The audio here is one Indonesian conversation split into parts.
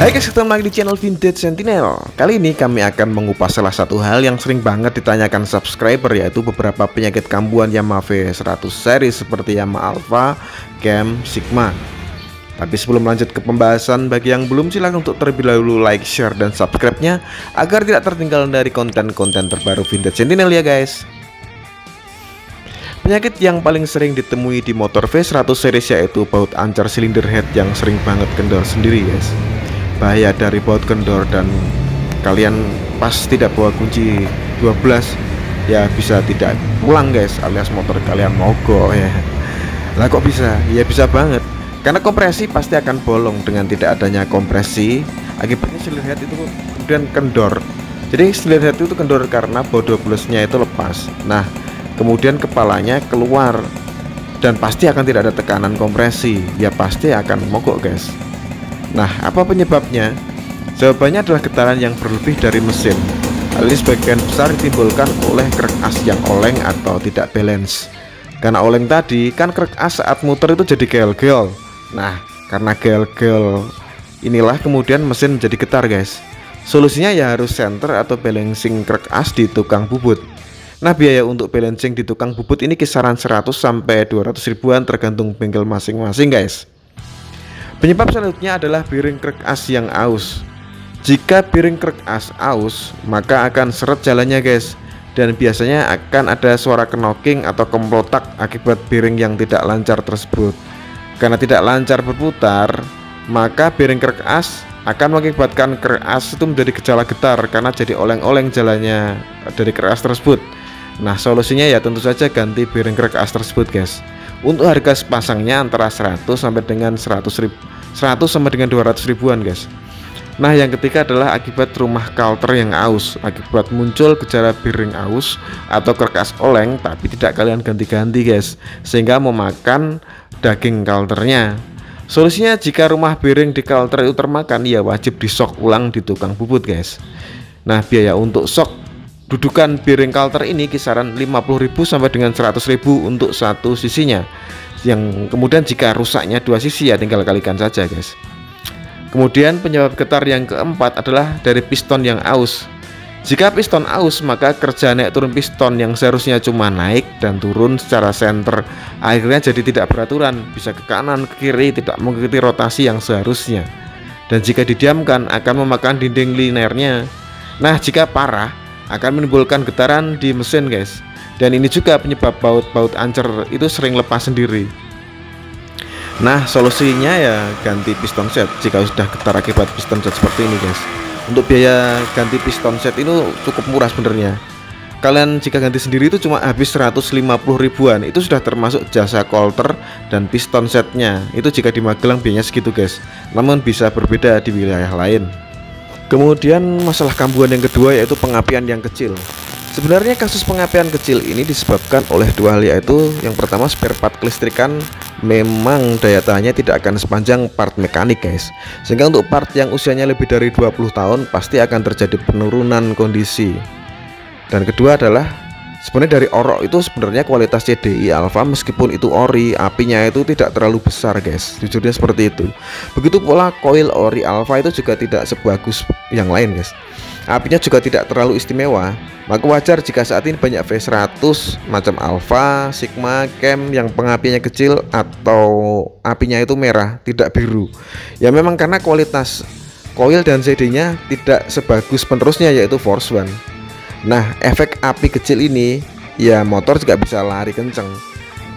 Hai guys, ketemu lagi di channel Vintage Sentinel. Kali ini kami akan mengupas salah satu hal yang sering banget ditanyakan subscriber, yaitu beberapa penyakit kambuhan Yamaha V100 seri seperti Yamaha Alpha, Cam, Sigma. Tapi sebelum lanjut ke pembahasan, bagi yang belum silahkan untuk terlebih dahulu like, share, dan subscribe-nya agar tidak tertinggal dari konten-konten terbaru Vintage Sentinel ya guys. Penyakit yang paling sering ditemui di motor V100 series yaitu baut ancar silinder head yang sering banget kendor sendiri guys. Bahaya dari baut kendor dan kalian pas tidak bawa kunci 12 ya bisa tidak pulang guys, alias motor kalian mogok ya. Lah kok bisa? Ya bisa banget, karena kompresi pasti akan bolong. Dengan tidak adanya kompresi, akibatnya silinder head itu kemudian kendor. Jadi silinder head itu kendor karena baut 12-nya itu lepas. Nah kemudian kepalanya keluar dan pasti akan tidak ada tekanan kompresi, ya pasti akan mogok guys. Nah, apa penyebabnya? Jawabannya adalah getaran yang berlebih dari mesin. Hal ini sebagian besar ditimbulkan oleh krek as yang oleng atau tidak balance. Karena oleng tadi, kan krek as saat muter itu jadi gel-gel. Nah, karena gel-gel inilah kemudian mesin menjadi getar guys. Solusinya ya harus center atau balancing krek as di tukang bubut. Nah, biaya untuk balancing di tukang bubut ini kisaran 100 sampai 200 ribuan tergantung bengkel masing-masing guys. Penyebab selanjutnya adalah bearing krek as yang aus. Jika bearing krek as aus, maka akan seret jalannya guys, dan biasanya akan ada suara knocking atau kemplotak akibat bearing yang tidak lancar tersebut. Karena tidak lancar berputar, maka bearing krek as akan mengakibatkan krek as itu menjadi gejala getar karena jadi oleng-oleng jalannya dari krek as tersebut. Nah solusinya ya tentu saja ganti bearing krek as tersebut guys. Untuk harga sepasangnya antara 100 sampai dengan 200 ribuan guys. Nah yang ketiga adalah akibat rumah kalter yang aus. Akibat muncul gejala bearing aus atau krek as oleng tapi tidak kalian ganti-ganti guys, sehingga memakan daging kalternya. Solusinya jika rumah bearing di kalter itu termakan, ya wajib disok ulang di tukang bubut guys. Nah biaya untuk sok dudukan bearing kalter ini kisaran 50.000 sampai dengan 100.000 untuk satu sisinya. Yang kemudian jika rusaknya dua sisi ya tinggal kalikan saja guys. Kemudian penyebab getar yang keempat adalah dari piston yang aus. Jika piston aus, maka kerja naik turun piston yang seharusnya cuma naik dan turun secara senter akhirnya jadi tidak beraturan, bisa ke kanan ke kiri, tidak mengikuti rotasi yang seharusnya. Dan jika didiamkan akan memakan dinding linernya. Nah jika parah akan menimbulkan getaran di mesin guys, dan ini juga penyebab baut ancer itu sering lepas sendiri. Nah solusinya ya ganti piston set jika sudah getar akibat piston set seperti ini guys. Untuk biaya ganti piston set itu cukup murah sebenarnya. Kalian jika ganti sendiri itu cuma habis 150 ribuan. Itu sudah termasuk jasa coulter dan piston setnya. Itu jika di Magelang biayanya segitu guys, namun bisa berbeda di wilayah lain. Kemudian masalah kambuhan yang kedua yaitu pengapian yang kecil. Sebenarnya kasus pengapian kecil ini disebabkan oleh dua hal, yaitu yang pertama spare part kelistrikan memang daya tahannya tidak akan sepanjang part mekanik guys, sehingga untuk part yang usianya lebih dari 20 tahun pasti akan terjadi penurunan kondisi. Dan kedua adalah sebenarnya dari orok itu sebenarnya kualitas CDI Alpha meskipun itu ori, apinya itu tidak terlalu besar guys, jujurnya seperti itu. Begitu pula koil ori Alpha itu juga tidak sebagus yang lain guys, apinya juga tidak terlalu istimewa. Maka wajar jika saat ini banyak V100 macam Alpha, Sigma, Cam yang pengapiannya kecil atau apinya itu merah tidak biru. Ya memang karena kualitas koil dan CD-nya tidak sebagus penerusnya yaitu Force One. Nah efek api kecil ini ya motor juga bisa lari kenceng,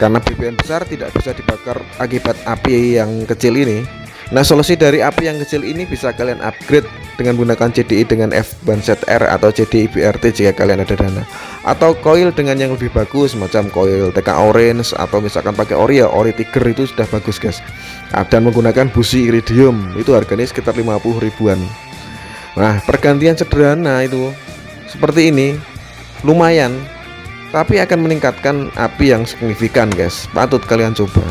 karena BBM besar tidak bisa dibakar akibat api yang kecil ini. Nah solusi dari api yang kecil ini bisa kalian upgrade dengan menggunakan CDI dengan F-Band ZR atau CDI BRT jika kalian ada dana, atau koil dengan yang lebih bagus macam koil TK Orange, atau misalkan pakai ori ya ori Tiger itu sudah bagus guys. Dan menggunakan busi iridium itu harganya sekitar 50 ribuan. Nah pergantian sederhana itu seperti ini lumayan, tapi akan meningkatkan api yang signifikan guys, patut kalian coba.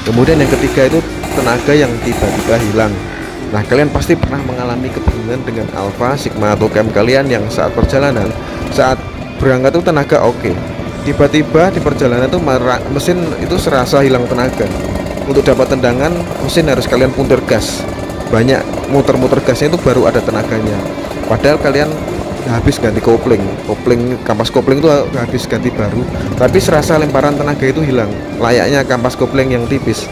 Kemudian yang ketiga itu tenaga yang tiba-tiba hilang. Nah kalian pasti pernah mengalami kebingungan dengan Alpha, Sigma atau Cam kalian yang saat perjalanan, saat berangkat itu tenaga oke, tiba-tiba di perjalanan itu mesin itu serasa hilang tenaga. Untuk dapat tendangan mesin harus kalian puntir gas. banyak muter-muter gasnya itu baru ada tenaganya. Padahal kalian habis ganti kopling, kampas kopling itu habis ganti baru, tapi serasa lemparan tenaga itu hilang, layaknya kampas kopling yang tipis.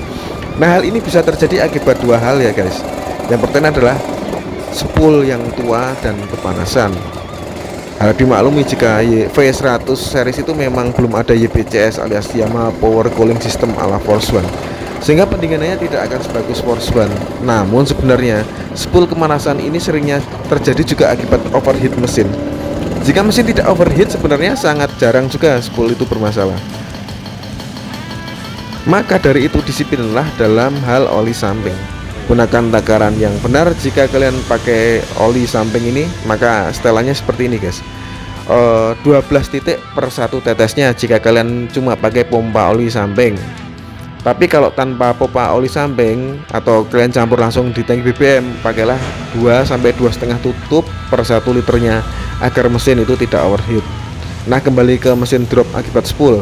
Nah, hal ini bisa terjadi akibat dua hal ya guys. Yang pertama adalah spool yang tua dan kepanasan. Harap dimaklumi jika V100 series itu memang belum ada YPCS alias Yamaha Power Cooling System ala Force One, sehingga pendinginannya tidak akan sebagus Force One. Namun sebenarnya spool kepanasan ini seringnya terjadi juga akibat overheat mesin. Jika mesin tidak overheat, sebenarnya sangat jarang juga spool itu bermasalah. Maka dari itu disiplinlah dalam hal oli samping. Gunakan takaran yang benar. Jika kalian pakai oli samping ini, maka setelannya seperti ini guys, 12 titik per 1 tetesnya jika kalian cuma pakai pompa oli samping. Tapi kalau tanpa pompa oli samping atau kalian campur langsung di tangki BBM, pakailah 2 sampai 2,5 tutup per 1 liternya agar mesin itu tidak overheat. Nah, kembali ke mesin drop akibat spool.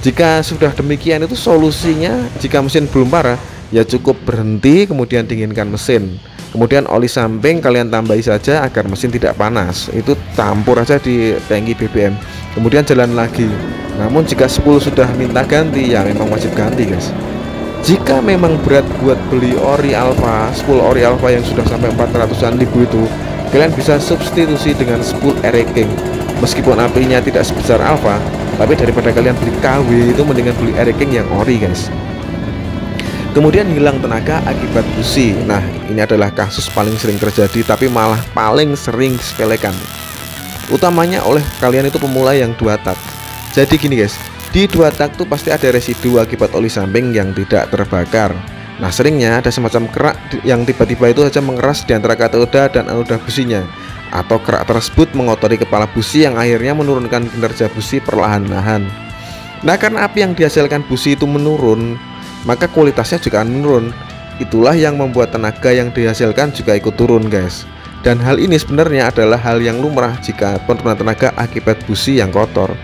Jika sudah demikian, itu solusinya jika mesin belum parah, ya cukup berhenti kemudian dinginkan mesin. Kemudian oli samping kalian tambahi saja agar mesin tidak panas. Itu campur aja di tangki BBM. Kemudian jalan lagi. Namun jika spool sudah minta ganti, ya memang wajib ganti guys. Jika memang berat buat beli ori alpha, spool ori alpha yang sudah sampai 400-an ribu itu, kalian bisa substitusi dengan spool Eric King. Meskipun apinya tidak sebesar alpha, tapi daripada kalian beli KW, itu mendingan beli Eric King yang ori guys. Kemudian hilang tenaga akibat busi. Nah, ini adalah kasus paling sering terjadi, tapi malah paling sering disepelekan, utamanya oleh kalian itu pemula yang 2 tak. Jadi gini guys, di 2 tak tuh pasti ada residu akibat oli samping yang tidak terbakar. Nah, seringnya ada semacam kerak yang tiba-tiba itu saja mengeras di antara katoda dan anoda businya, atau kerak tersebut mengotori kepala busi yang akhirnya menurunkan kinerja busi perlahan-lahan. Nah, karena api yang dihasilkan busi itu menurun, maka kualitasnya juga menurun. Itulah yang membuat tenaga yang dihasilkan juga ikut turun guys. Dan hal ini sebenarnya adalah hal yang lumrah jika penurunan tenaga akibat busi yang kotor.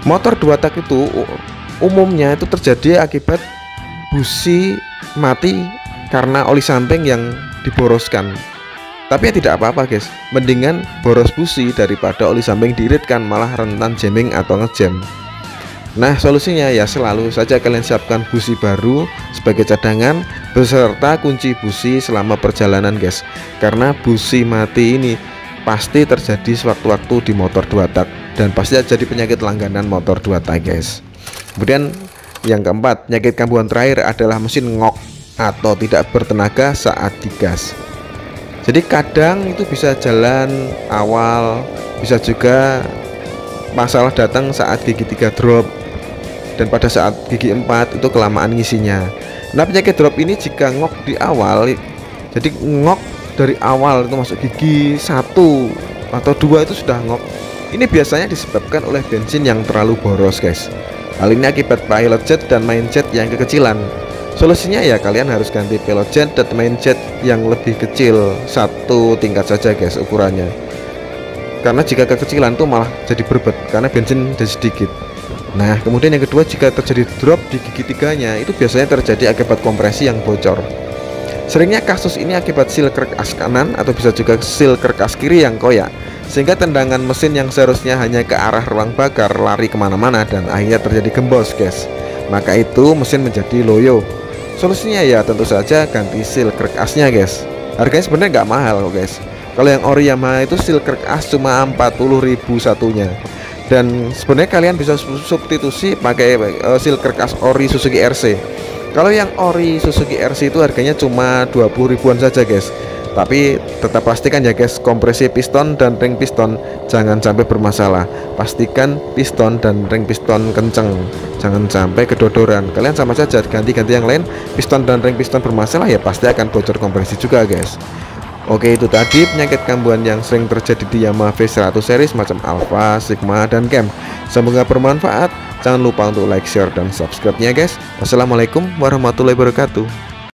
Motor 2 tak itu umumnya itu terjadi akibat busi mati karena oli samping yang diboroskan. Tapi ya tidak apa-apa guys, mendingan boros busi daripada oli samping diiritkan malah rentan jamming atau ngejam. Nah, solusinya ya selalu saja kalian siapkan busi baru sebagai cadangan beserta kunci busi selama perjalanan guys. Karena busi mati ini pasti terjadi sewaktu-waktu di motor 2 tak dan pasti jadi penyakit langganan motor 2 tak guys. Kemudian yang keempat, penyakit kambuhan terakhir adalah mesin ngok atau tidak bertenaga saat digas. Jadi kadang itu bisa jalan awal, bisa juga masalah datang saat gigi 3 drop, dan pada saat gigi 4 itu kelamaan ngisinya. Nah, penyakit drop ini jika ngok di awal, jadi ngok dari awal itu masuk gigi 1 atau 2 itu sudah ngok, ini biasanya disebabkan oleh bensin yang terlalu boros guys. Hal ini akibat pilot jet dan main jet yang kekecilan. Solusinya ya kalian harus ganti pilot jet dan main jet yang lebih kecil, 1 tingkat saja guys ukurannya. Karena jika kekecilan tuh malah jadi berbet karena bensin jadi sedikit. Nah, kemudian yang kedua, jika terjadi drop di gigi 3-nya, itu biasanya terjadi akibat kompresi yang bocor. Seringnya kasus ini akibat seal kerkas kanan atau bisa juga seal kerkas kiri yang koyak, sehingga tendangan mesin yang seharusnya hanya ke arah ruang bakar lari kemana-mana dan akhirnya terjadi gembos guys. Maka itu mesin menjadi loyo. Solusinya ya tentu saja ganti seal kerkasnya guys. Harganya sebenarnya nggak mahal kok guys. Kalau yang ori Yamaha itu seal kerkas cuma 40.000 satunya. Dan sebenarnya kalian bisa substitusi pakai seal kerkas ori Suzuki RC. Kalau yang ori Suzuki RC itu harganya cuma 20 ribuan saja guys. Tapi tetap pastikan ya guys, kompresi piston dan ring piston jangan sampai bermasalah. Pastikan piston dan ring piston kenceng, jangan sampai kedodoran. Kalian sama saja ganti-ganti yang lain, piston dan ring piston bermasalah ya pasti akan bocor kompresi juga guys. Oke, itu tadi penyakit kambuhan yang sering terjadi di Yamaha V100 series macam Alpha, Sigma, dan Cam. Semoga bermanfaat. Jangan lupa untuk like, share, dan subscribe-nya guys. Wassalamualaikum warahmatullahi wabarakatuh.